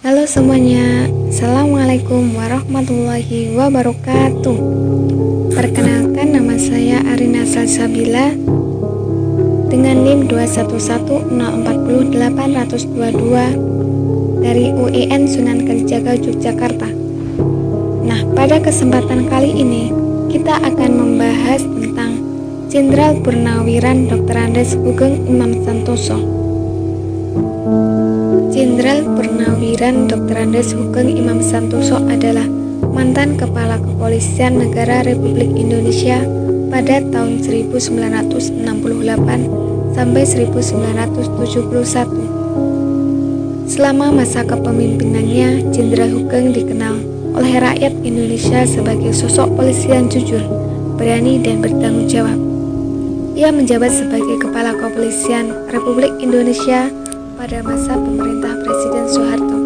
Halo semuanya, Assalamualaikum warahmatullahi wabarakatuh. Perkenalkan, nama saya Arina Salsabila dengan NIM 211040822 dari UIN Sunan Kalijaga, Yogyakarta. Nah, pada kesempatan kali ini kita akan membahas tentang Jenderal Purnawiran Dr. Andes Sugeng Imam Santoso. Jenderal Purnawiran Dr. Andes Sugeng Imam Santoso adalah mantan Kepala Kepolisian Negara Republik Indonesia pada tahun 1968 sampai 1971. Selama masa kepemimpinannya, Jenderal Sugeng dikenal oleh rakyat Indonesia sebagai sosok polisi yang jujur, berani, dan bertanggung jawab. Ia menjabat sebagai Kepala Kepolisian Republik Indonesia pada masa pemerintah Presiden Soeharto.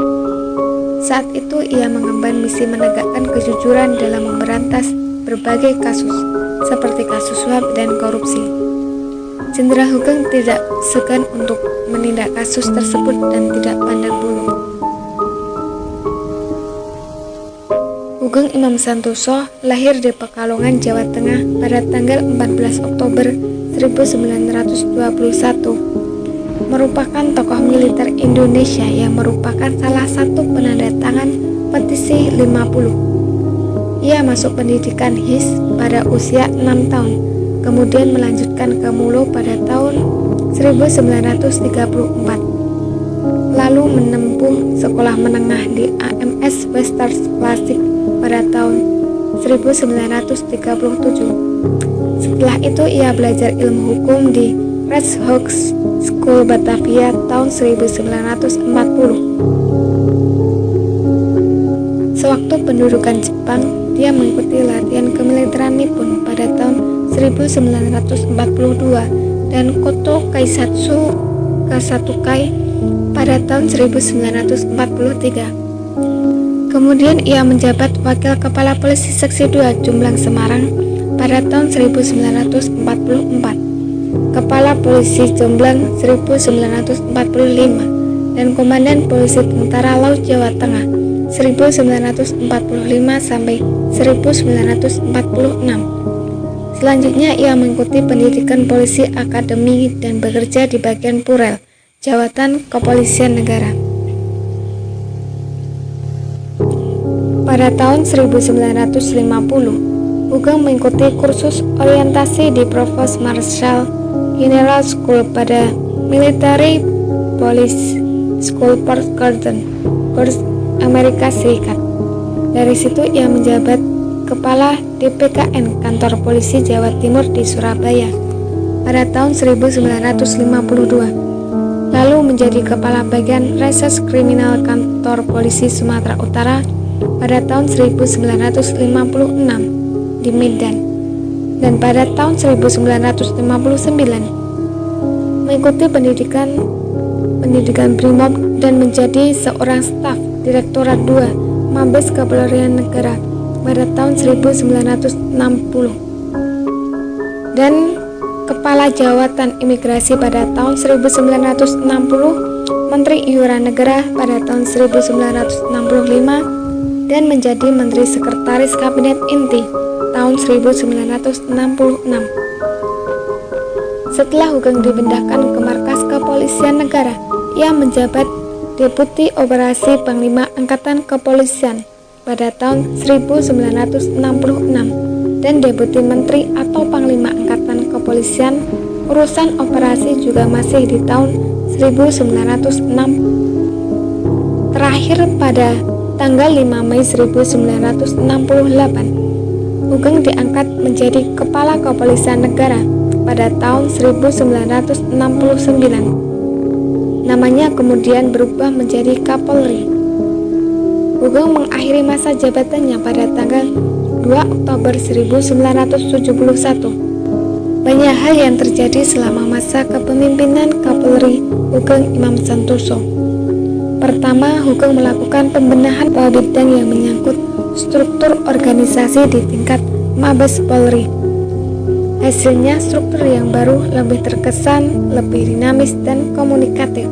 Saat itu ia mengemban misi menegakkan kejujuran dalam memberantas berbagai kasus seperti kasus suap dan korupsi. Jenderal Sugeng tidak segan untuk menindak kasus tersebut dan tidak pandang bulu. Sugeng Imam Santoso lahir di Pekalongan, Jawa Tengah pada tanggal 14 Oktober 1921. Merupakan tokoh militer Indonesia yang merupakan salah satu penanda tangan petisi 50. Ia masuk pendidikan HIS pada usia 6 tahun, kemudian melanjutkan ke Mulo pada tahun 1934. Lalu menempuh sekolah menengah di AMS Western Classic pada tahun 1937. Setelah itu ia belajar ilmu hukum di Redshawks School Batavia tahun 1940. Sewaktu pendudukan Jepang, dia mengikuti latihan kemiliteran Nippon pada tahun 1942 dan Koto Kaisatsu Kasatukai pada tahun 1943. Kemudian ia menjabat Wakil Kepala Polisi Seksi 2 Jumblang Semarang pada tahun 1944. Kepala Polisi Jomblang 1945 dan Komandan Polisi Tentara Laut Jawa Tengah 1945 sampai 1946. Selanjutnya ia mengikuti pendidikan polisi akademi dan bekerja di bagian Purel, Jawatan Kepolisian Negara. Pada tahun 1950, Sugeng mengikuti kursus orientasi di Provost Marshal General School pada Military Police School Port Gordon, Amerika Serikat. Dari situ ia menjabat Kepala DPKN Kantor Polisi Jawa Timur di Surabaya pada tahun 1952. Lalu menjadi Kepala Bagian Reses Kriminal Kantor Polisi Sumatera Utara pada tahun 1956 di Medan, dan pada tahun 1959 mengikuti pendidikan Brimob dan menjadi seorang staf Direktorat 2 Mabes Kepolrian Negara pada tahun 1960 dan Kepala Jawatan Imigrasi pada tahun 1960, Menteri Iuran Negara pada tahun 1965 dan menjadi Menteri Sekretaris Kabinet Inti tahun 1966. Setelah Sugeng dipindahkan ke Markas Kepolisian Negara, ia menjabat Deputi Operasi Panglima Angkatan Kepolisian pada tahun 1966 dan Deputi Menteri atau Panglima Angkatan Kepolisian urusan operasi juga masih di tahun 1906. Terakhir pada tanggal 5 Mei 1968, Sugeng diangkat menjadi Kepala Kepolisian Negara pada tahun 1969. Namanya kemudian berubah menjadi Kapolri. Sugeng mengakhiri masa jabatannya pada tanggal 2 Oktober 1971. Banyak hal yang terjadi selama masa kepemimpinan Kapolri Sugeng Imam Santoso. Pertama, Sugeng melakukan pembenahan beberapa bidang yang menyangkut struktur organisasi di tingkat Mabes Polri. Hasilnya struktur yang baru lebih terkesan, lebih dinamis dan komunikatif.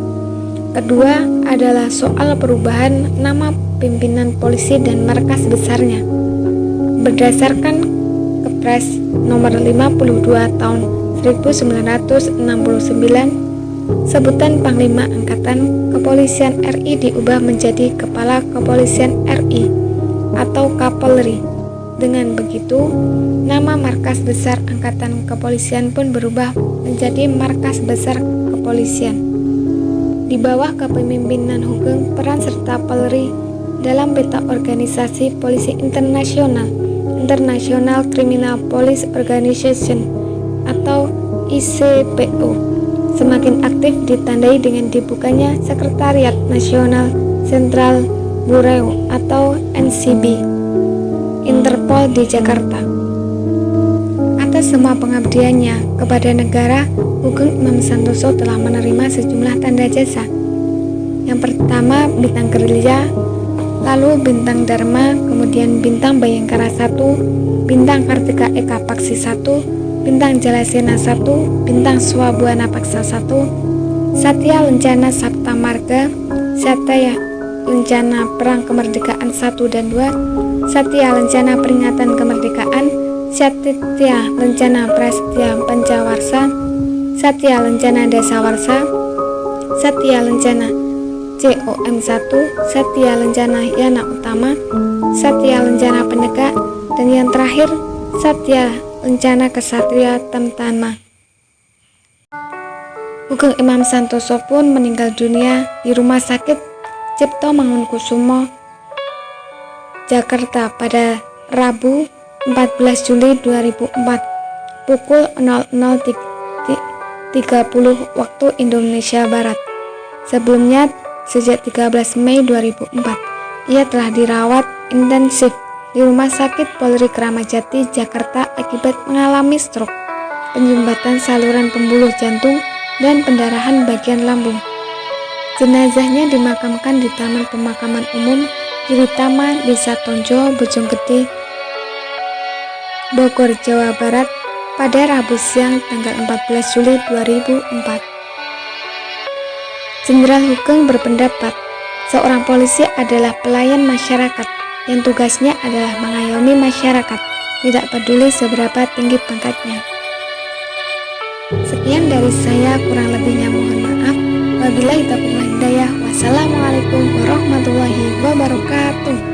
Kedua, adalah soal perubahan nama pimpinan polisi dan markas besarnya. Berdasarkan Kepres nomor 52 tahun 1969, sebutan Panglima Angkatan Kepolisian RI diubah menjadi Kepala Kepolisian RI atau Kapolri. Dengan begitu, nama Markas Besar Angkatan Kepolisian pun berubah menjadi Markas Besar Kepolisian. Di bawah kepemimpinan Hugeng, peran serta Polri dalam peta organisasi polisi internasional, International Criminal Police Organization atau ICPO, semakin aktif ditandai dengan dibukanya Sekretariat Nasional Central Bureau atau NCB Interpol di Jakarta. Atas semua pengabdiannya kepada negara, Hugeng Imam Santoso telah menerima sejumlah tanda jasa. Yang pertama, bintang gerilya, lalu bintang Dharma, kemudian bintang Bayangkara 1, bintang Kartika Eka Paksi 1, bintang Jalasena 1, bintang Swabuana Paksa 1, Satya Lencana Sapta Marga, Satya Lencana Perang Kemerdekaan 1 dan 2, Satya Lencana Peringatan Kemerdekaan, Satya Lencana Prasetya Pancawarsa, Satya Lencana Dasawarsa, Satya Lencana COM1, Satya Lencana Yana Utama, Satya Lencana Penegak, dan yang terakhir Satya Lencana Kesatria Tamtama. Hugeng Imam Santoso pun meninggal dunia di Rumah Sakit Cipto Mangunkusumo, Jakarta pada Rabu 14 Juli 2004 pukul 00.30 waktu Indonesia Barat. Sebelumnya, sejak 13 Mei 2004, ia telah dirawat intensif di Rumah Sakit Polri Kramat Jati, Jakarta akibat mengalami stroke, penyumbatan saluran pembuluh jantung, dan pendarahan bagian lambung. Jenazahnya dimakamkan di Taman Pemakaman Umum Giritama, Desa Tonjo, Bojonggede, Bogor, Jawa Barat pada Rabu siang tanggal 14 Juli 2004. Jenderal Hugeng berpendapat, seorang polisi adalah pelayan masyarakat yang tugasnya adalah mengayomi masyarakat, tidak peduli seberapa tinggi pangkatnya. Sekian dari saya, kurang lebihnya mohon maaf. Wabillahi taufiq wal hidayah. Wassalamualaikum warahmatullahi wabarakatuh.